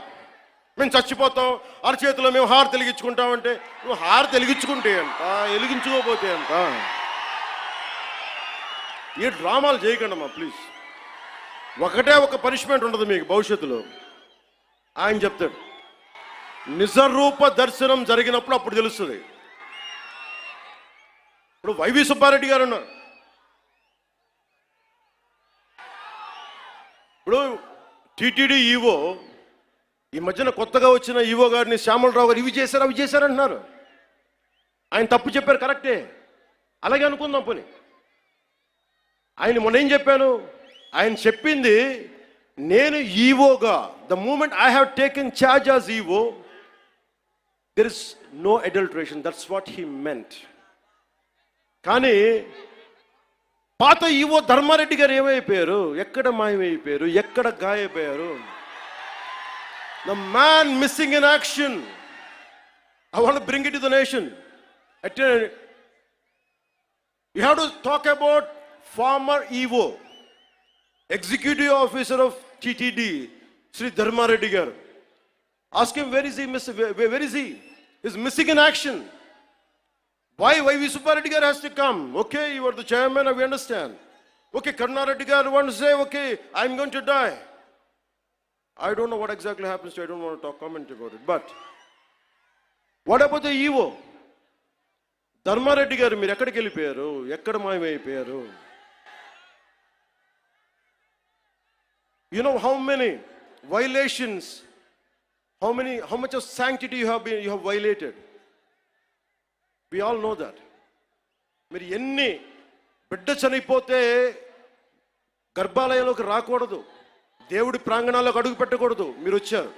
మేము చచ్చిపోతాం, అరచేతిలో మేము హారు వెలిగించుకుంటామంటే, నువ్వు హారు వెలిగించుకుంటే అంట, వెలిగించుకోపోతే అంట. ఈ డ్రామాలు చేయకండమ్మా ప్లీజ్. ఒకటే ఒక పనిష్మెంట్ ఉండదు మీకు భవిష్యత్తులో. ఆయన చెప్తాడు, నిజరూప దర్శనం జరిగినప్పుడు అప్పుడు తెలుస్తుంది. ఇప్పుడు వైవి సుబ్బారెడ్డి గారు ఉన్నారు. ఇప్పుడు టీటీడీ ఈవో, ఈ మధ్యన కొత్తగా వచ్చిన ఈవో గారిని శ్యామలరావు గారు ఇవి చేశారు అవి చేశారంటున్నారు. ఆయన తప్పు చెప్పారు, కరెక్టే, అలాగే అనుకుందాం పోనీ. ఆయన మొన్న ఏం చెప్పాను, ఆయన చెప్పింది నేను ఈవోగా, the moment I have taken charge as EO, there is no adulteration, that's what he meant. కానీ పాత ఈవో ధర్మారెడ్డి గారు ఏమైపోయారు, ఎక్కడ మాయమైపోయారు, ఎక్కడ గాయపోయారు? The man missing in action. I want to bring it to the nation. You have to talk about former EVO, Executive Officer of TTD, Sri Dharma Reddy garu. Ask him, where is he? Where is he? He's missing in action. Why V. Subbareddy garu has to come? Okay, you are the chairman, we understand. Okay, Karuna Reddy garu wants to say, okay, I'm going to die. I don't know what exactly happens to, I don't want to comment about it. But what about the EVO? Dharmareddy గారు మీరు ఎక్కడికి వెళ్ళిపోయారు, ఎక్కడ మాయమైపోయారు? You know how many violations, how much of sanctity you have violated? We all know that. మీరు ఎన్ని బిడ్డ చనిపోతే గర్భాలయంలోకి రాకూడదు, దేవుడి ప్రాంగణాలకు అడుగు పెట్టకూడదు. మీరు వచ్చారు,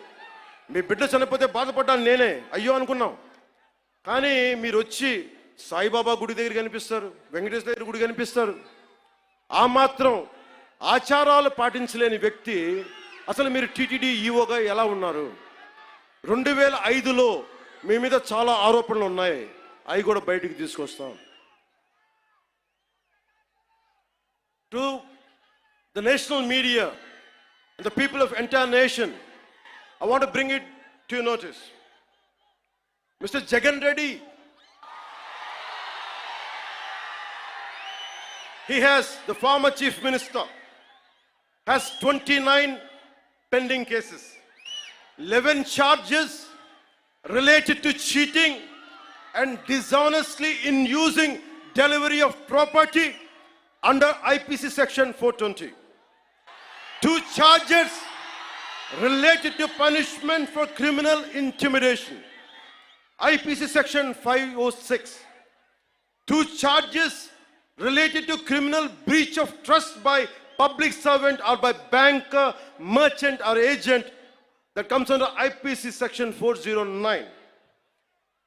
మీ బిడ్డ చనిపోతే బాధపడ్డాను నేనే, అయ్యో అనుకున్నాం. కానీ మీరు వచ్చి సాయిబాబా గుడి దగ్గర కనిపిస్తారు, వెంకటేశ్వర దగ్గర గుడి కనిపిస్తారు. ఆ మాత్రం ఆచారాలు పాటించలేని వ్యక్తి అసలు మీరు టీటీడీ ఈవోగా ఎలా ఉన్నారు? 2005లో మీ మీద చాలా ఆరోపణలు ఉన్నాయి, అవి కూడా బయటికి తీసుకొస్తాం. To the national media, the people of entire nation, I want to bring it to your notice. Mr. Jagan Reddy, he has, the former chief minister, has 29 pending cases, 11 charges related to cheating and dishonestly in using delivery of property under IPC section 420. 2 charges related to punishment for criminal intimidation, IPC section 506. 2 charges related to criminal breach of trust by public servant or by banker, merchant or agent, that comes under IPC section 409.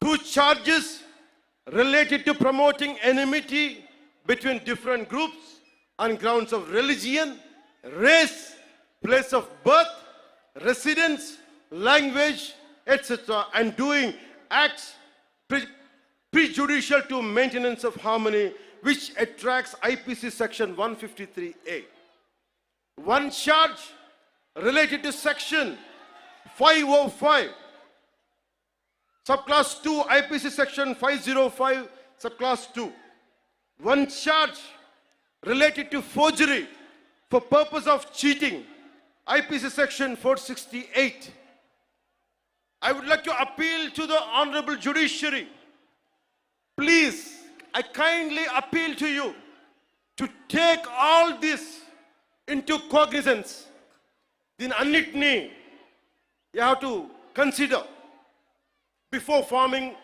2 charges related to promoting enmity between different groups on grounds of religion, race, place of birth, residence, language, etc., and doing acts prejudicial to maintenance of harmony, which attracts IPC section 153A. 1 charge related to section 505, subclass 2, IPC section 505, subclass 2. 1 charge related to forgery for purpose of cheating, IPC section 468. I would like to appeal to the Honorable Judiciary. Please, I kindly appeal to you to take all this into cognizance. Then annitni you have to consider before forming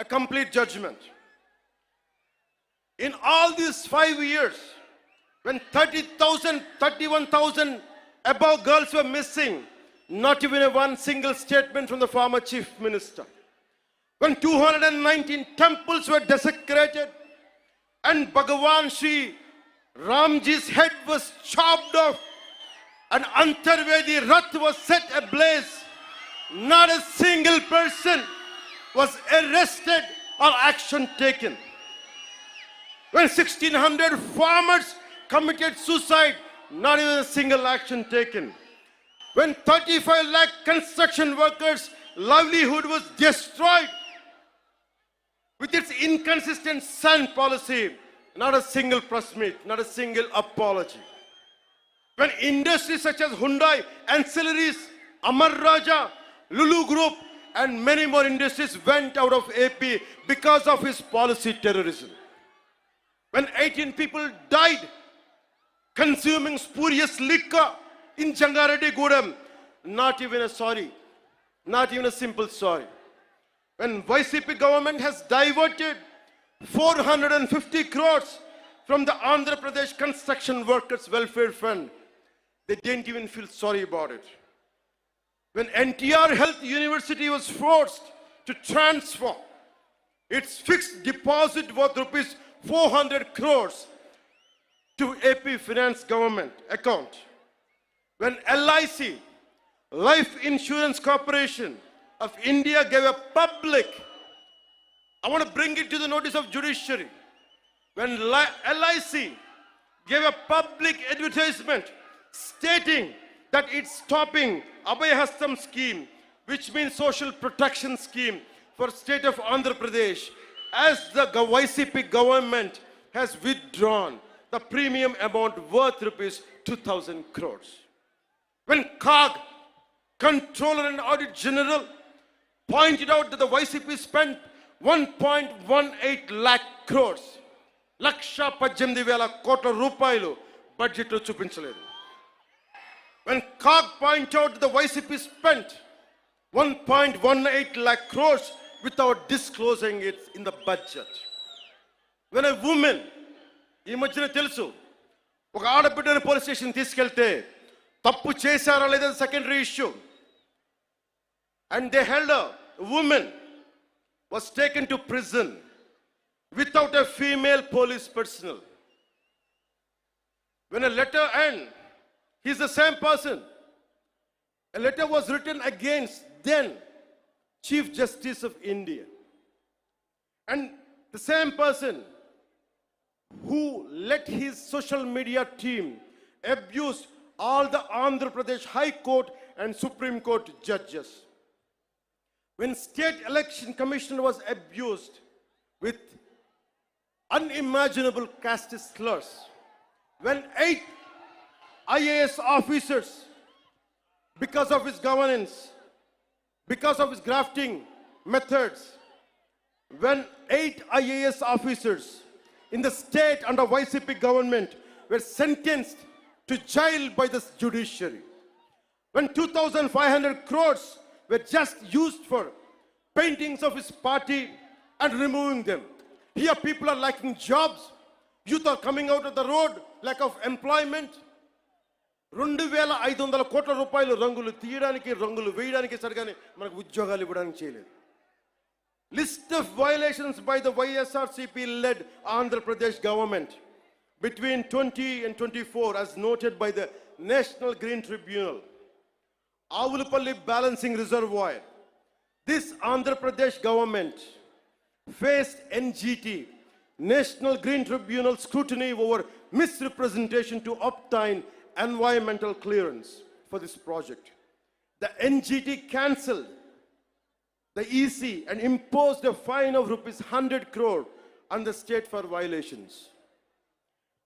a complete judgment. In all these 5 years, when 30,000, 31,000 above girls were missing, not even one single statement from the former chief minister. When 219 temples were desecrated and Bhagavan Sri Ramji's head was chopped off and Antarvedi Rath was set ablaze, not a single person was arrested or action taken. When 1,600 farmers committed suicide, not even a single action taken. When 35 lakh construction workers' livelihood was destroyed with its inconsistent sand policy, not a single press meet, not a single apology. When industries such as Hyundai, Ancillaries, Amar Raja, Lulu Group, and many more industries went out of AP because of his policy terrorism. When 18 people died consuming spurious liquor in Jangareddy Gudem, not even a sorry, not even a simple sorry. When YCP government has diverted 450 crores from the Andhra Pradesh Construction Workers Welfare Fund, they didn't even feel sorry about it. When NTR Health University was forced to transfer its fixed deposit worth rupees 400 crores to AP Finance government account. When LIC, Life Insurance Corporation of India, gave a public, I want to bring it to the notice of judiciary. When LIC gave a public advertisement stating that it's stopping Abhayahastam scheme, which means social protection scheme for state of Andhra Pradesh, as the YCP government has withdrawn the premium amount worth rupees 2,000 crores. When COG, Controller and Audit General, pointed out that the YCP spent 1.18 lakh crores, Laksha 18,000 కోట్ల రూపాయలు budget లో చూపించలేదు. When COG pointed out that the YCP spent 1.18 lakh crores without disclosing it in the budget. When a woman, ఈ మధ్యన తెలుసు, ఒక ఆడబిడ్డని police station తీసుకెళ్తే తప్పు చేశారా లేదా secondary issue. And they held a woman was taken to prison without a female police personnel. When a letter, and he's the same person, a letter was written against then Chief Justice of India. And the same person who let his social media team abuse all the Andhra Pradesh High Court and Supreme Court judges. When State Election Commission was abused with unimaginable caste slurs, when 8 IAS officers, because of his governance, because of his grafting methods, when 8 IAS officers in the state under YCP government were sentenced to jail by the judiciary, when 2,500 crores were just used for paintings of his party and removing them. Here people are lacking jobs, youth are coming out of the road, lack of employment, 2,500 కోట్ల రూపాయలు రంగులు తీయడానికి, రంగులు వేయడానికి సరిగానే మనకు ఉద్యోగాలు ఇవ్వడానికి చేయలేదు. List of violations by the YSRCP-led Andhra Pradesh government between 20 and 24 as noted by the National Green Tribunal. Avulapalli Balancing Reservoir. This Andhra Pradesh government faced NGT, National Green Tribunal scrutiny over misrepresentation to obtain environmental clearance for this project. The NGT cancelled the EC and imposed a fine of rupees 100 crore on the state for violations.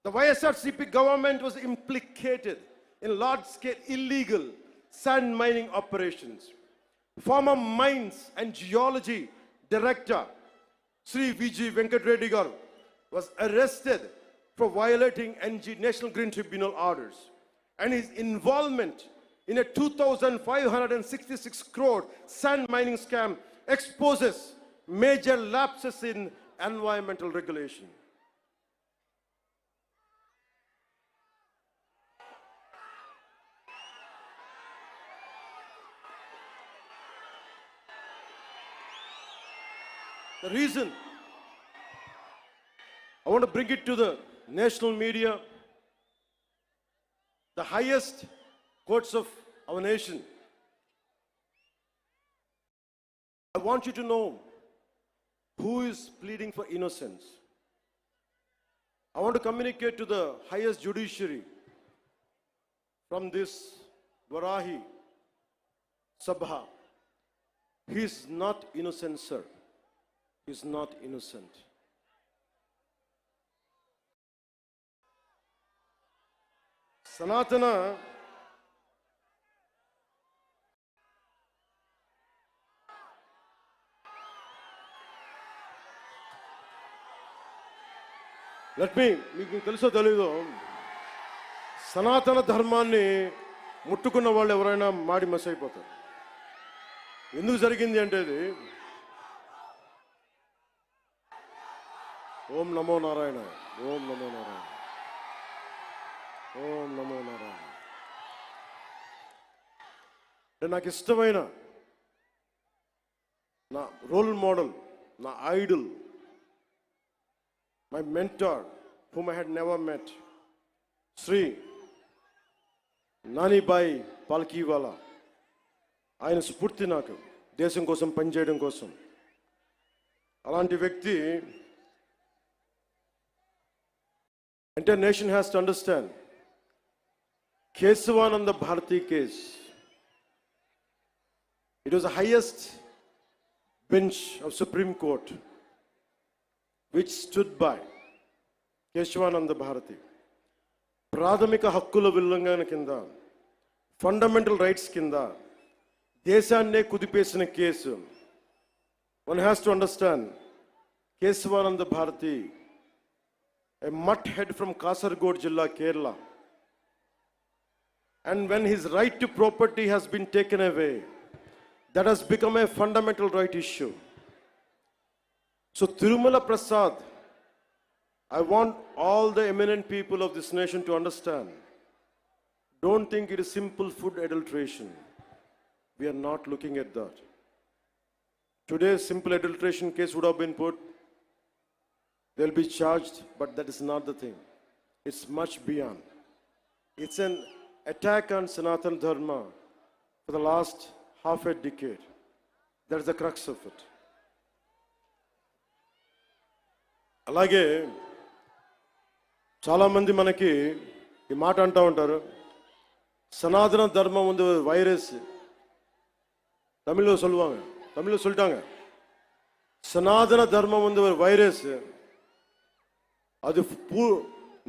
The YSRCP government was implicated in large-scale illegal sand mining operations. Former Mines and Geology Director Sri V.G. Venkat Reddy Garu was arrested for violating National Green Tribunal orders, and his involvement in a 2,566 crore sand mining scam exposes major lapses in environmental regulation. The reason I want to bring it to the national media, the highest courts of our nation. I want you to know who is pleading for innocence. I want to communicate to the highest judiciary from this Varahi Sabha. He is not innocent, sir. He is not innocent. Sanatana మీకు తెలుసో తెలీదో, సనాతన ధర్మాన్ని ముట్టుకున్న వాళ్ళు ఎవరైనా మాడి మస్ అయిపోతారు. ఎందుకు జరిగింది అంటే ఇది ఓం నమో నారాయణ, ఓం నమో నారాయణ, ఓం నమో నారాయణ. నాకు ఇష్టమైన నా రోల్ మోడల్, నా Idol, my mentor, whom I had never met, Sri Nani Bhai Palkiwala. ఆయన స్ఫూర్తి నాకు దేశం కోసం పనిచేయడం కోసం. అలాంటి వ్యక్తి entire nation has to understand Kesavananda Bharati case. It was the highest bench of Supreme Court which stood by Kesavananda Bharati. ప్రాథమిక హక్కుల ఉల్లంఘన కింద, ఫండమెంటల్ రైట్స్ కింద దేశాన్నే కుదిపేసిన case. One has to understand Kesavananda Bharati, a mutt head from Kasaragod Jilla, Kerala. And when his right to property has been taken away, that has become a fundamental right issue. So Tirumala Prasad, I want all the eminent people of this nation to understand, don't think it is simple food adulteration. We are not looking at that. Today's simple adulteration case would have been put, they'll be charged, but that is not the thing. It's much beyond. It's an attack on Sanatan Dharma for the last half a decade. That's the crux of it. అలాగే చాలామంది మనకి ఈ మాట అంటూ ఉంటారు, సనాతన ధర్మం வந்து வைரஸ். தமிழில் சொல்லுவாங்க, தமிழில் சொல்லிட்டாங்க, சனாதன தர்மம் வந்து ஒரு வைரஸ், அது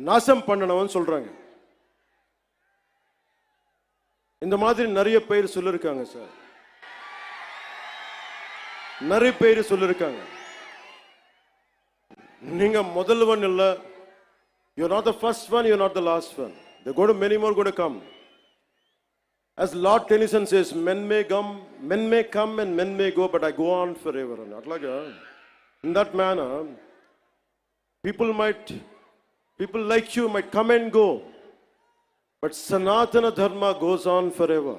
நாசம் பண்ணணும்னு சொல்றாங்க. இந்த மாதிரி நிறைய பேர் சொல்லிருக்காங்க சார், நிறைய பேர் சொல்லிருக்காங்க. நீங்க முதல்வன் இல்ல, you're not the first one, you're not the last one. There are many more going to come. As Lord Tennyson says, men may come and men may go, but I go on forever. Atlaga, in that manner, people like you might come and go, But Sanatana Dharma goes on forever.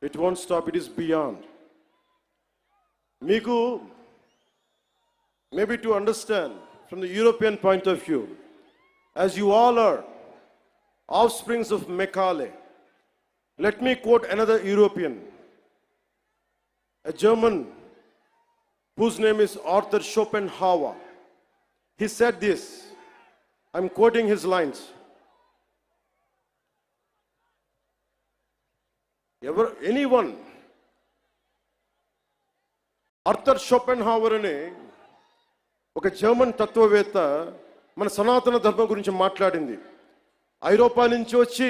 It won't stop, it is beyond. Miku, maybe to understand from the European point of view, as you all are offsprings of Macaulay, let me quote another European, a German whose name is Arthur Schopenhauer. He said this, I'm quoting his lines. Anyone, Arthur Schopenhauer అనే ఒక German తత్వవేత్త మన సనాతన ధర్మం గురించి మాట్లాడింది. ఐరోపా నుంచి వచ్చి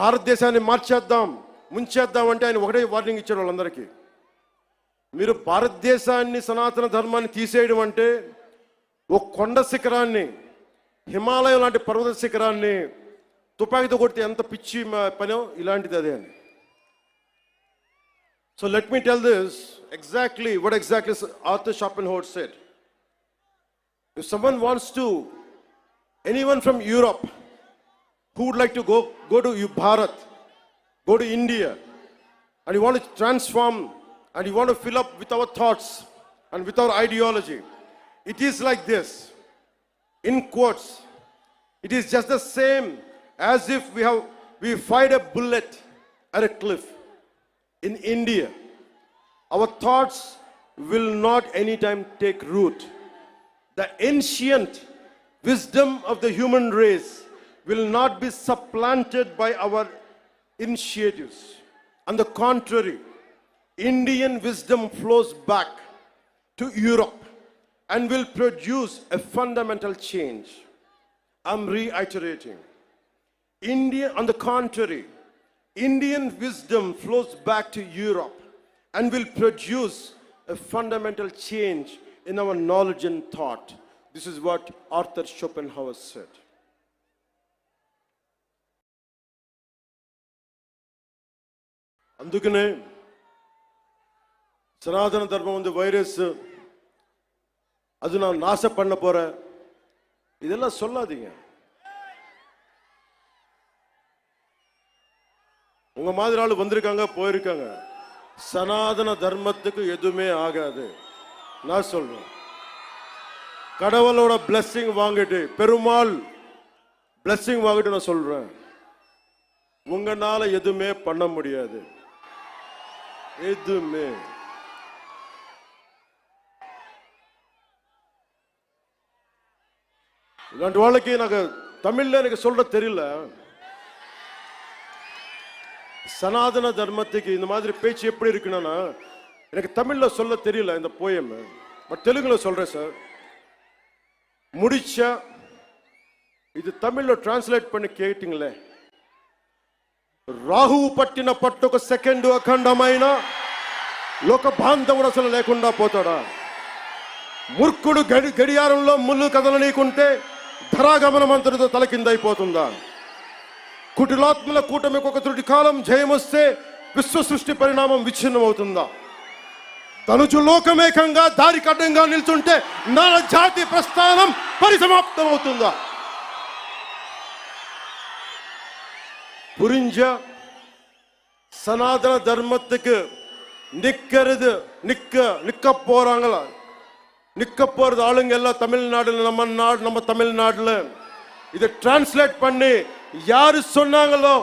భారతదేశాన్ని మార్చేద్దాం, ముంచేద్దాం అంటే ఆయన ఒకటే వార్నింగ్ ఇచ్చాడు వాళ్ళందరికీ. మీరు భారతదేశాన్ని సనాతన ధర్మాన్ని తీసేయడం అంటే ఒక కొండ శిఖరాన్ని, హిమాలయం లాంటి పర్వత శిఖరాన్ని తుపాకీతో కొడితే ఎంత పిచ్చి పనో ఇలాంటిది అదే అని. So let me tell this exactly what exactly Arthur Schopenhauer said. If someone wants to, anyone from Europe who would like to go to Bharat, go to India, and you want to transform and you want to fill up with our thoughts and with our ideology, it is like this. In quotes, it is just the same as if we fired a bullet at a cliff. In India, our thoughts will not anytime take root. The ancient wisdom of the human race will not be supplanted by our initiatives. On the contrary, Indian wisdom flows back to Europe and will produce a fundamental change. I'm reiterating. On the contrary, Indian wisdom flows back to Europe and will produce a fundamental change in our knowledge and thought. This is what Arthur Schopenhauer said. అందుకనే సనాతన ధర్మం ఉంది virus, அது நான் நாச பண்ண போறேன், இதெல்லாம் சொல்லாதீங்க. உங்க மாதிரி ஆளு வந்திருக்காங்க, போயிருக்காங்க. சனாதன தர்மத்துக்கு எதுவுமே ஆகாது. நான் சொல்றேன், கடவுளோட பிளெஸிங் வாங்கிட்டு, பெருமாள் பிளெஸிங் வாங்கிட்டு நான் சொல்றேன், உங்களால எதுவுமே பண்ண முடியாது. எதுவுமே. இல்லாண்டி వాళ్ళకి నాకు தமிழ்ல எனக்கு சொல்ற தெரியல. சனாதன தர்மத்துக்கு இந்த மாதிரி பேச்சு எப்படி இருக்குன்னா, எனக்கு தமிழ்ல சொல்ல தெரியல இந்த போயம், பட் தெலுங்குல சொல்றேன் சார். முடிச்சா ఇది తమిళ్లో ట్రాన్స్లేట్ பண்ணி కేటింగ్లే. రాహువు పట్టిన పట్టొక సెకండ్ అఖండమైన లోక బాంధవుడు అసలు లేకుండా పోతాడా? మూర్ఖుడు గడియారంలో ముళ్ళు కదలనీకుంటే ధరాగమనం అంతటితో తలకిందైపోతుందా? కుటిలాత్మల కూటమికి ఒక త్రుటి కాలం జయమొస్తే విశ్వ సృష్టి పరిణామం విచ్ఛిన్నమవుతుందా? తనుచు లోకమేకంగా దారి కడ్డంగా నిల్చుంటే నా జాతి ప్రస్థానం పరిసమాప్తమవుతుందా? புரிஞ்ச சனாதன தர்மத்துக்கு நிக்க போறாங்களா? நிக்க போறது ஆளுங்க எல்லாம் தமிழ்நாடுல, நம்ம தமிழ்நாடுல. இதை டிரான்ஸ்லேட் பண்ணி யாரு சொன்னாங்களோ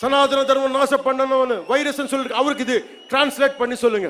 சனாதன தர்மம் நாசம் பண்ணணும்னு வைரஸ் சொல்லி, அவருக்கு இது டிரான்ஸ்லேட் பண்ணி சொல்லுங்க.